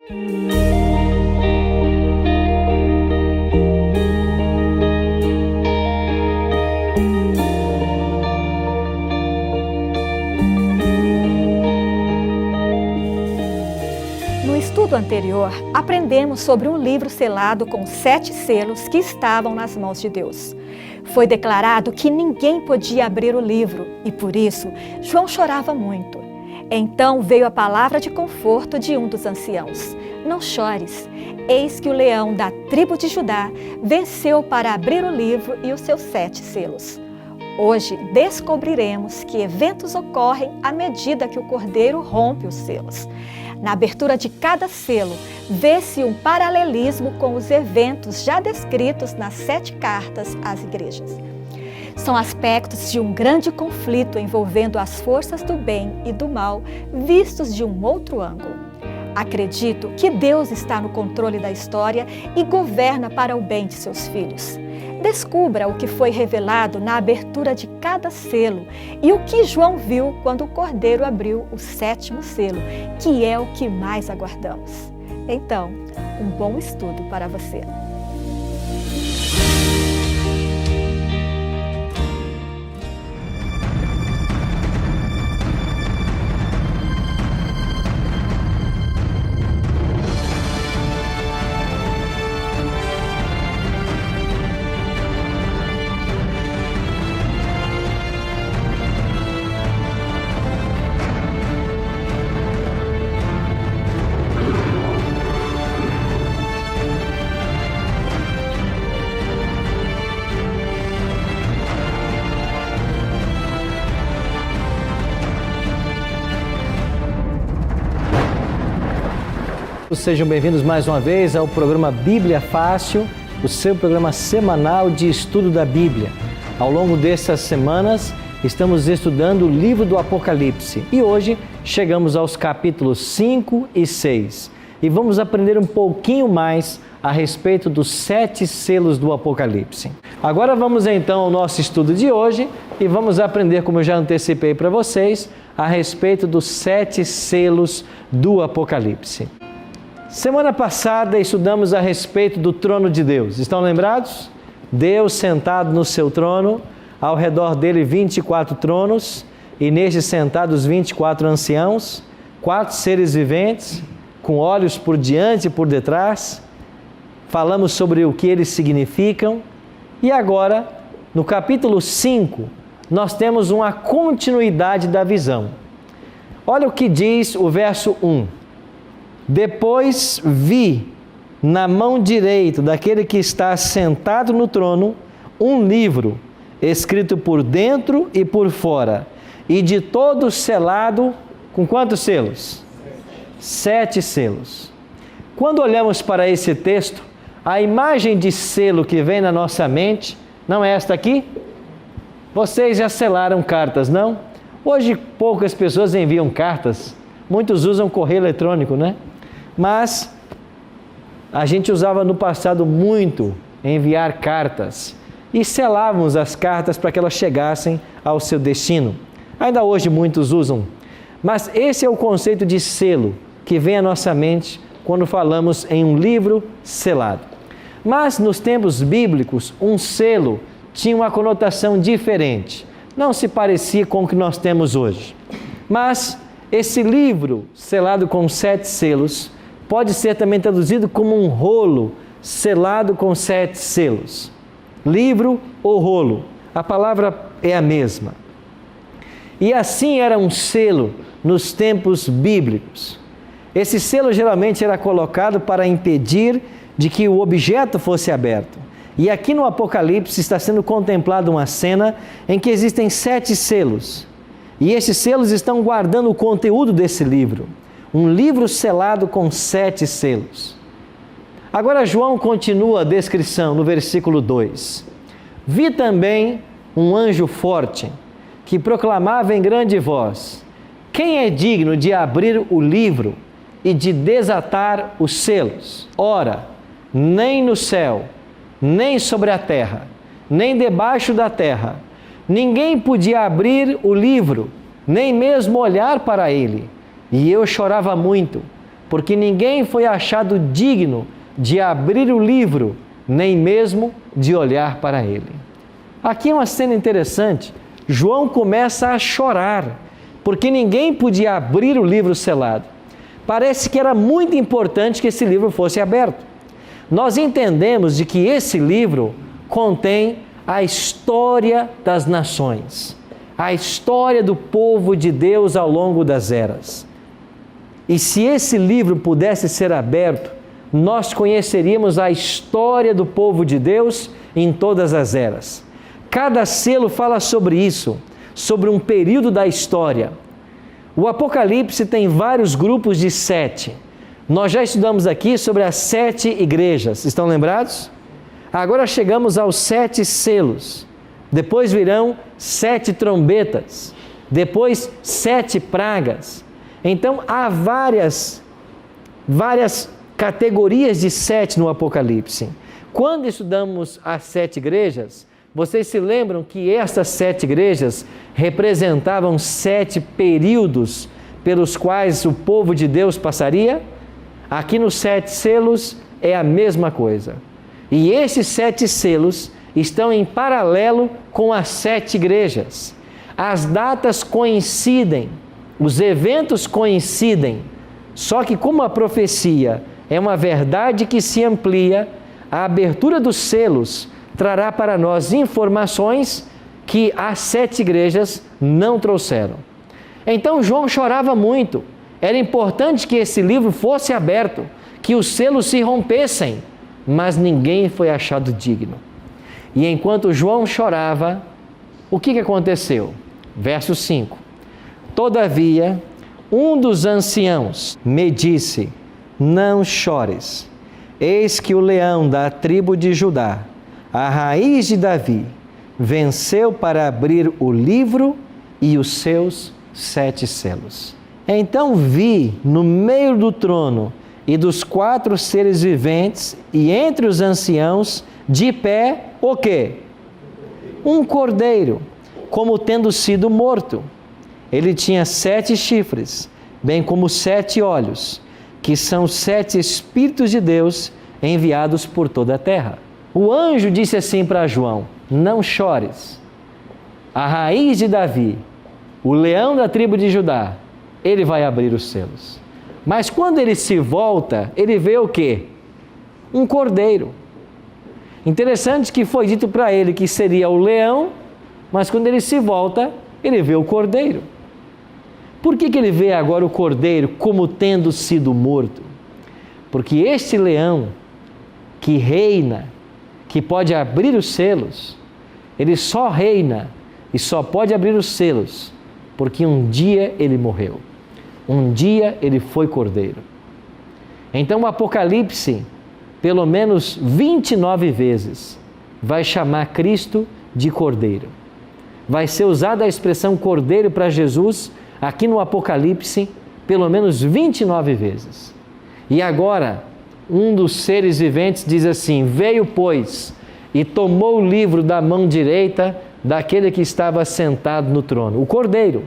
No estudo anterior, aprendemos sobre um livro selado com 7 selos que estavam nas mãos de Deus. Foi declarado que ninguém podia abrir o livro e, por isso, João chorava muito. Então veio a palavra de conforto de um dos anciãos. Não chores, eis que o leão da tribo de Judá venceu para abrir o livro e os seus 7 selos. Hoje descobriremos que eventos ocorrem à medida que o cordeiro rompe os selos. Na abertura de cada selo, vê-se um paralelismo com os eventos já descritos nas 7 cartas às igrejas. São aspectos de um grande conflito envolvendo as forças do bem e do mal, vistos de um outro ângulo. Acredito que Deus está no controle da história e governa para o bem de seus filhos. Descubra o que foi revelado na abertura de cada selo e o que João viu quando o cordeiro abriu o 7º selo, que é o que mais aguardamos. Então, um bom estudo para você. Sejam bem-vindos mais uma vez ao programa Bíblia Fácil, o seu programa semanal de estudo da Bíblia. Ao longo dessas semanas, estamos estudando o livro do Apocalipse e hoje chegamos aos capítulos 5 e 6 e vamos aprender um pouquinho mais a respeito dos 7 selos do Apocalipse. Agora vamos então ao nosso estudo de hoje e vamos aprender, como eu já antecipei para vocês, a respeito dos 7 selos do Apocalipse. Semana passada estudamos a respeito do trono de Deus. Estão lembrados? Deus sentado no seu trono, ao redor dele 24 tronos, e nestes sentados 24 anciãos, 4 seres viventes, com olhos por diante e por detrás. Falamos sobre o que eles significam. E agora, no capítulo 5, nós temos uma continuidade da visão. Olha o que diz o verso 1. Depois vi na mão direita daquele que está sentado no trono um livro escrito por dentro e por fora e de todo selado com quantos selos? 7 selos. Quando olhamos para esse texto, a imagem de selo que vem na nossa mente não é esta aqui? Vocês já selaram cartas, não? Hoje poucas pessoas enviam cartas, muitos usam correio eletrônico, né? Mas a gente usava no passado muito enviar cartas e selávamos as cartas para que elas chegassem ao seu destino. Ainda hoje muitos usam, mas esse é o conceito de selo que vem à nossa mente quando falamos em um livro selado. Mas nos tempos bíblicos, um selo tinha uma conotação diferente, não se parecia com o que nós temos hoje. Mas esse livro selado com 7 selos pode ser também traduzido como um rolo selado com 7 selos. Livro ou rolo, a palavra é a mesma. E assim era um selo nos tempos bíblicos. Esse selo geralmente era colocado para impedir de que o objeto fosse aberto. E aqui no Apocalipse está sendo contemplada uma cena em que existem 7 selos. E esses selos estão guardando o conteúdo desse livro. Um livro selado com 7 selos. Agora João continua a descrição no versículo 2. Vi também um anjo forte que proclamava em grande voz: quem é digno de abrir o livro e de desatar os selos? Ora, nem no céu, nem sobre a terra, nem debaixo da terra, ninguém podia abrir o livro, nem mesmo olhar para ele. E eu chorava muito, porque ninguém foi achado digno de abrir o livro, nem mesmo de olhar para ele. Aqui é uma cena interessante. João começa a chorar, porque ninguém podia abrir o livro selado. Parece que era muito importante que esse livro fosse aberto. Nós entendemos de que esse livro contém a história das nações, a história do povo de Deus ao longo das eras. E se esse livro pudesse ser aberto, nós conheceríamos a história do povo de Deus em todas as eras. Cada selo fala sobre isso, sobre um período da história. O Apocalipse tem vários grupos de 7. Nós já estudamos aqui sobre as 7 igrejas, estão lembrados? Agora chegamos aos 7 selos. Depois virão 7 trombetas. Depois 7 pragas. Então há várias categorias de 7 no Apocalipse. Quando estudamos as 7 igrejas, vocês se lembram que estas 7 igrejas representavam 7 períodos pelos quais o povo de Deus passaria? Aqui nos 7 selos é a mesma coisa. E esses 7 selos estão em paralelo com as 7 igrejas. As datas coincidem, os eventos coincidem, só que como a profecia é uma verdade que se amplia, a abertura dos selos trará para nós informações que as 7 igrejas não trouxeram. Então João chorava muito. Era importante que esse livro fosse aberto, que os selos se rompessem, mas ninguém foi achado digno. E enquanto João chorava, o que aconteceu? Verso 5. Todavia, um dos anciãos me disse: não chores, eis que o leão da tribo de Judá, a raiz de Davi, venceu para abrir o livro e os seus 7 selos. Então vi no meio do trono e dos 4 seres viventes e entre os anciãos, de pé, o quê? Um cordeiro, como tendo sido morto. Ele tinha 7 chifres, bem como 7 olhos, que são 7 Espíritos de Deus enviados por toda a terra. O anjo disse assim para João: não chores, a raiz de Davi, o leão da tribo de Judá, ele vai abrir os selos. Mas quando ele se volta, ele vê o quê? Um cordeiro. Interessante que foi dito para ele que seria o leão, mas quando ele se volta, ele vê o cordeiro. Por que ele vê agora o cordeiro como tendo sido morto? Porque este leão que reina, que pode abrir os selos, ele só reina e só pode abrir os selos porque um dia ele morreu. Um dia ele foi cordeiro. Então o Apocalipse, pelo menos 29 vezes, vai chamar Cristo de cordeiro. Vai ser usada a expressão cordeiro para Jesus aqui no Apocalipse pelo menos 29 vezes. E agora, um dos seres viventes diz assim: veio, pois, e tomou o livro da mão direita daquele que estava sentado no trono. O cordeiro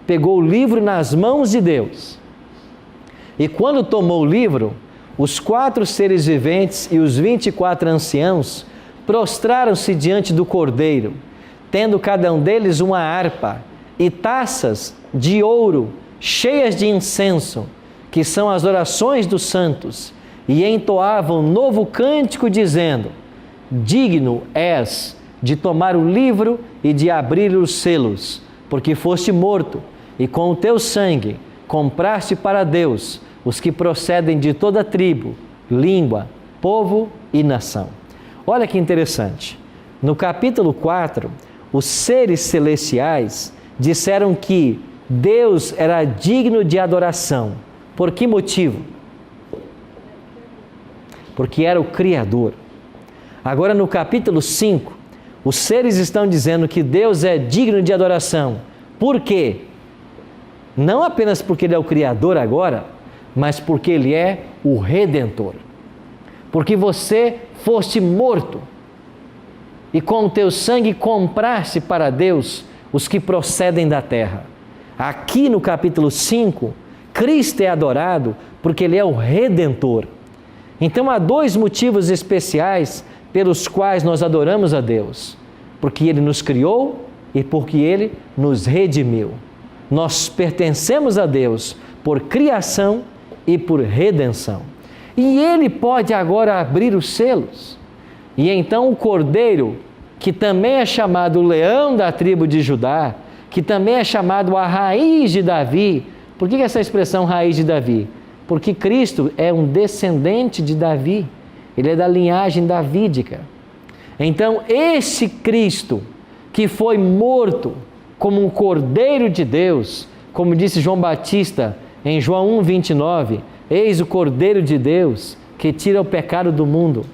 pegou o livro nas mãos de Deus. E quando tomou o livro, os 4 seres viventes e os 24 anciãos prostraram-se diante do cordeiro, tendo cada um deles uma harpa e taças de ouro cheias de incenso, que são as orações dos santos, e entoavam um novo cântico dizendo: digno és de tomar o livro e de abrir os selos, porque foste morto, e com o teu sangue compraste para Deus os que procedem de toda tribo, língua, povo e nação. Olha que interessante. No capítulo 4, os seres celestiais disseram que Deus era digno de adoração. Por que motivo? Porque era o Criador. Agora no capítulo 5, os seres estão dizendo que Deus é digno de adoração. Por quê? Não apenas porque Ele é o Criador agora, mas porque Ele é o Redentor. Porque você foste morto e com o teu sangue compraste para Deus os que procedem da terra. Aqui no capítulo 5, Cristo é adorado porque Ele é o Redentor. Então há dois motivos especiais pelos quais nós adoramos a Deus: porque Ele nos criou e porque Ele nos redimiu. Nós pertencemos a Deus por criação e por redenção. E Ele pode agora abrir os selos. E então o Cordeiro, que também é chamado o leão da tribo de Judá, que também é chamado a raiz de Davi. Por que essa expressão raiz de Davi? Porque Cristo é um descendente de Davi. Ele é da linhagem davídica. Então, esse Cristo que foi morto como um Cordeiro de Deus, como disse João Batista em João 1:29, eis o Cordeiro de Deus que tira o pecado do mundo.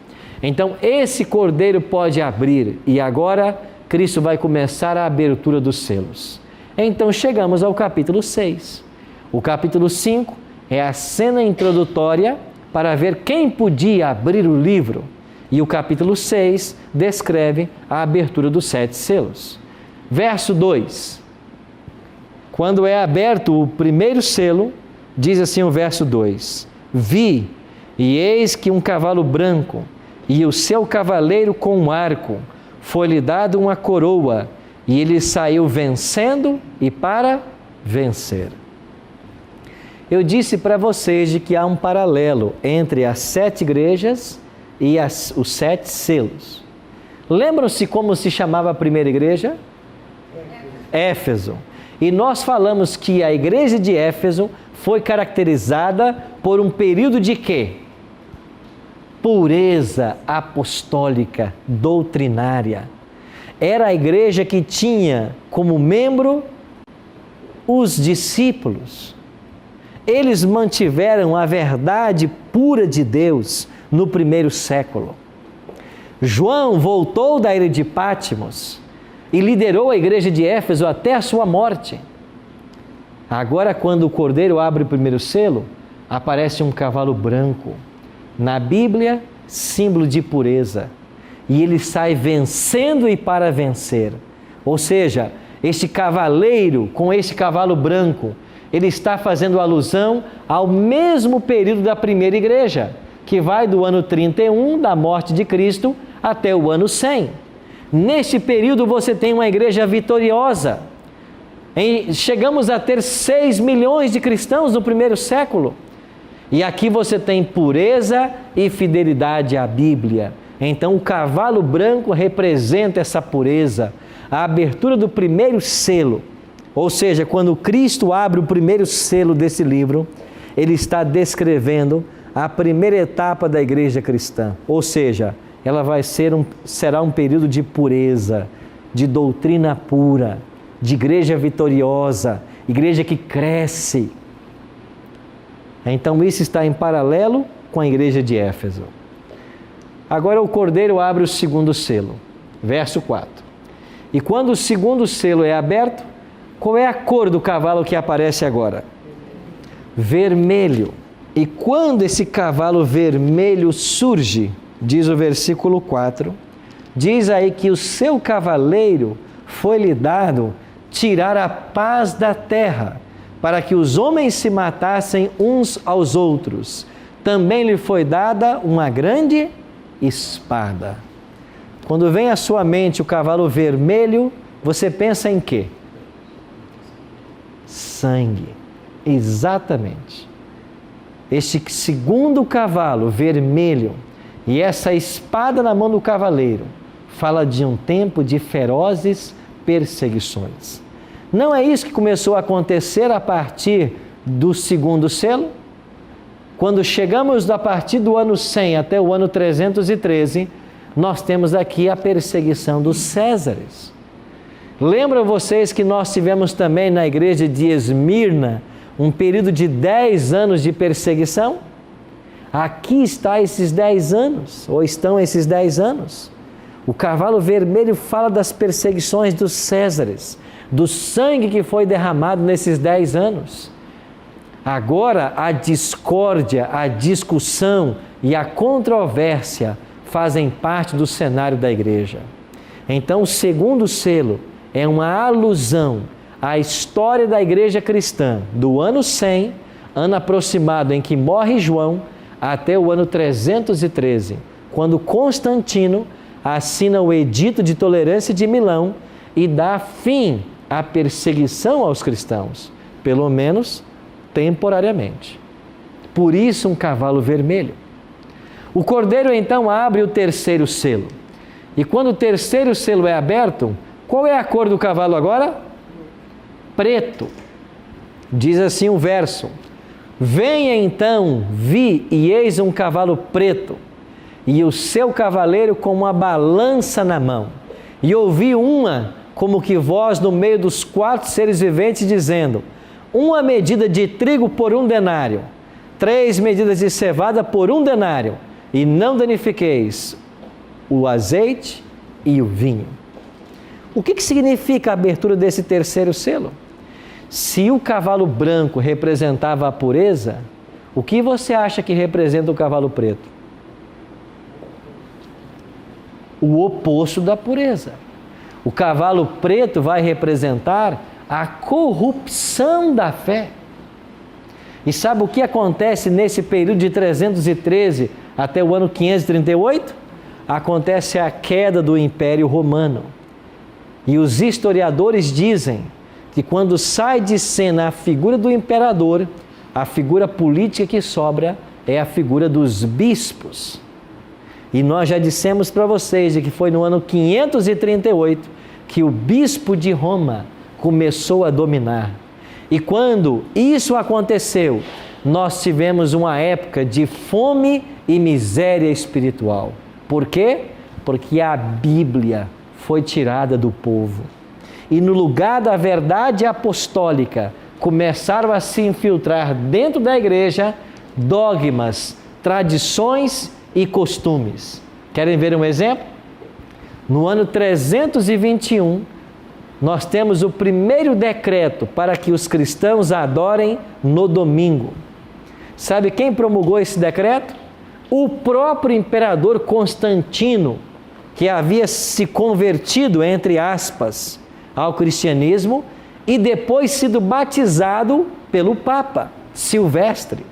Então, esse Cordeiro pode abrir, e agora Cristo vai começar a abertura dos selos. Então, chegamos ao capítulo 6. O capítulo 5 é a cena introdutória para ver quem podia abrir o livro. E o capítulo 6 descreve a abertura dos 7 selos. Verso 2. Quando é aberto o primeiro selo, diz assim o verso 2: Vi, e eis que um cavalo branco, e o seu cavaleiro com um arco, foi-lhe dado uma coroa, e ele saiu vencendo e para vencer. Eu disse para vocês de que há um paralelo entre as 7 igrejas e os 7 selos. Lembram-se como se chamava a primeira igreja? Éfeso. E nós falamos que a igreja de Éfeso foi caracterizada por um período de quê? Pureza apostólica, doutrinária. Era a igreja que tinha como membro os discípulos. Eles mantiveram a verdade pura de Deus no primeiro século. João voltou da ilha de Patmos e liderou a igreja de Éfeso até a sua morte. Agora, quando o Cordeiro abre o primeiro selo, aparece um cavalo branco. Na Bíblia, símbolo de pureza. E ele sai vencendo e para vencer. Ou seja, este cavaleiro com este cavalo branco, ele está fazendo alusão ao mesmo período da primeira igreja, que vai do ano 31 da morte de Cristo até o ano 100. Neste período você tem uma igreja vitoriosa. Chegamos a ter 6 milhões de cristãos no primeiro século. E aqui você tem pureza e fidelidade à Bíblia. Então o cavalo branco representa essa pureza, a abertura do primeiro selo. Ou seja, quando Cristo abre o primeiro selo desse livro, Ele está descrevendo a primeira etapa da igreja cristã. Ou seja, ela será um período de pureza, de doutrina pura, de igreja vitoriosa, igreja que cresce. Então isso está em paralelo com a igreja de Éfeso. Agora o Cordeiro abre o segundo selo, verso 4. E quando o segundo selo é aberto, qual é a cor do cavalo que aparece agora? Vermelho. E quando esse cavalo vermelho surge, diz o versículo 4, diz aí que o seu cavaleiro foi-lhe dado tirar a paz da terra, para que os homens se matassem uns aos outros. Também lhe foi dada uma grande espada. Quando vem à sua mente o cavalo vermelho, você pensa em quê? Sangue. Exatamente. Este segundo cavalo vermelho e essa espada na mão do cavaleiro fala de um tempo de ferozes perseguições. Não é isso que começou a acontecer a partir do segundo selo? Quando chegamos a partir do ano 100 até o ano 313, nós temos aqui a perseguição dos Césares. Lembram vocês que nós tivemos também na igreja de Esmirna um período de 10 anos de perseguição? Aqui está esses 10 anos, ou estão esses 10 anos. O cavalo vermelho fala das perseguições dos Césares, do sangue que foi derramado nesses 10 anos. Agora a discórdia, a discussão e a controvérsia fazem parte do cenário da igreja. Então o segundo selo é uma alusão à história da igreja cristã do ano 100 ano aproximado em que morre João, até o ano 313, quando Constantino assina o Edito de Tolerância de Milão e dá fim à perseguição aos cristãos, pelo menos temporariamente. Por isso, um cavalo vermelho. O cordeiro então abre o terceiro selo. E quando o terceiro selo é aberto, qual é a cor do cavalo agora? Preto. Diz assim o verso: venha então, vi, e eis um cavalo preto, e o seu cavaleiro com uma balança na mão. E ouvi uma, como que voz no meio dos 4 seres viventes, dizendo: uma medida de trigo por 1 denário, 3 medidas de cevada por 1 denário, e não danifiqueis o azeite e o vinho. O que significa a abertura desse terceiro selo? Se o cavalo branco representava a pureza, o que você acha que representa o cavalo preto? O oposto da pureza. O cavalo preto vai representar a corrupção da fé. E sabe o que acontece nesse período de 313 até o ano 538? Acontece a queda do Império Romano. E os historiadores dizem que quando sai de cena a figura do imperador, a figura política que sobra é a figura dos bispos. E nós já dissemos para vocês que foi no ano 538 que o bispo de Roma começou a dominar. E quando isso aconteceu, nós tivemos uma época de fome e miséria espiritual. Por quê? Porque a Bíblia foi tirada do povo. E no lugar da verdade apostólica, começaram a se infiltrar dentro da igreja dogmas, tradições e costumes. Querem ver um exemplo? No ano 321, nós temos o primeiro decreto para que os cristãos adorem no domingo. Sabe quem promulgou esse decreto? O próprio imperador Constantino, que havia se convertido, entre aspas, ao cristianismo e depois sido batizado pelo Papa Silvestre.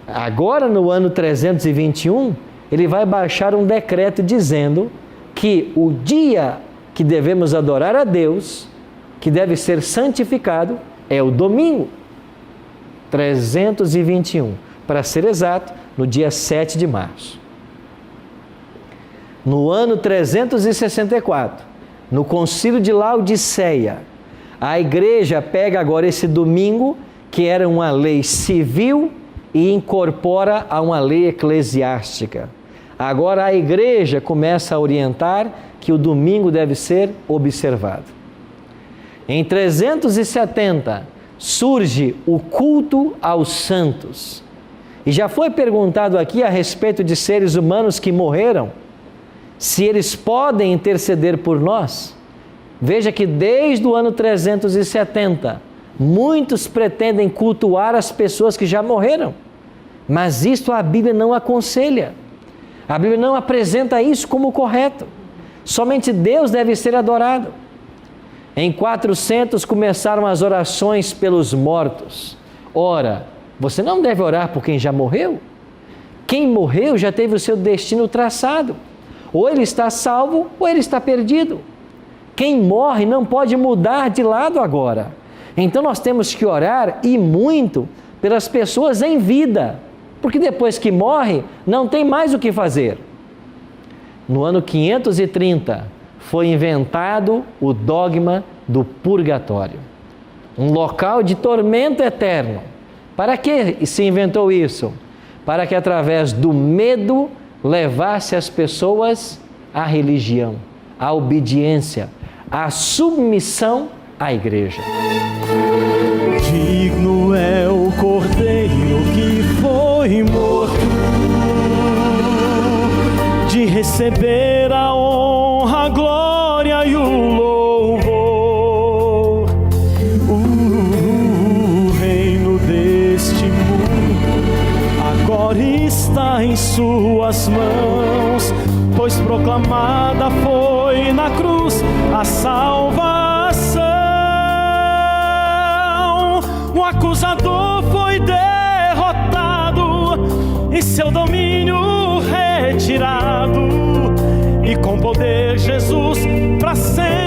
Agora, no ano 321, ele vai baixar um decreto dizendo que o dia que devemos adorar a Deus, que deve ser santificado, é o domingo. 321, para ser exato, no dia 7 de março. No ano 364, no Concílio de Laodiceia, a igreja pega agora esse domingo, que era uma lei civil, e incorpora a uma lei eclesiástica. Agora a igreja começa a orientar que o domingo deve ser observado. Em 370 surge o culto aos santos. E já foi perguntado aqui a respeito de seres humanos que morreram, se eles podem interceder por nós. Veja que desde o ano 370, muitos pretendem cultuar as pessoas que já morreram, mas isto a Bíblia não aconselha. A Bíblia não apresenta isso como correto. Somente Deus deve ser adorado. Em 400 começaram as orações pelos mortos. Ora, você não deve orar por quem já morreu. Quem morreu já teve o seu destino traçado. Ou ele está salvo ou ele está perdido. Quem morre não pode mudar de lado agora. Então nós temos que orar, e muito, pelas pessoas em vida, porque depois que morre, não tem mais o que fazer. No ano 530, foi inventado o dogma do purgatório, um local de tormento eterno. Para que se inventou isso? Para que através do medo levasse as pessoas à religião, à obediência, à submissão à igreja. Digno é o Cordeiro que foi morto, de receber a honra, a glória e o louvor. O reino deste mundo agora está em suas mãos, pois proclamada foi na cruz a salvação. o acusador foi derrotado e seu domínio retirado, e com poder Jesus para sempre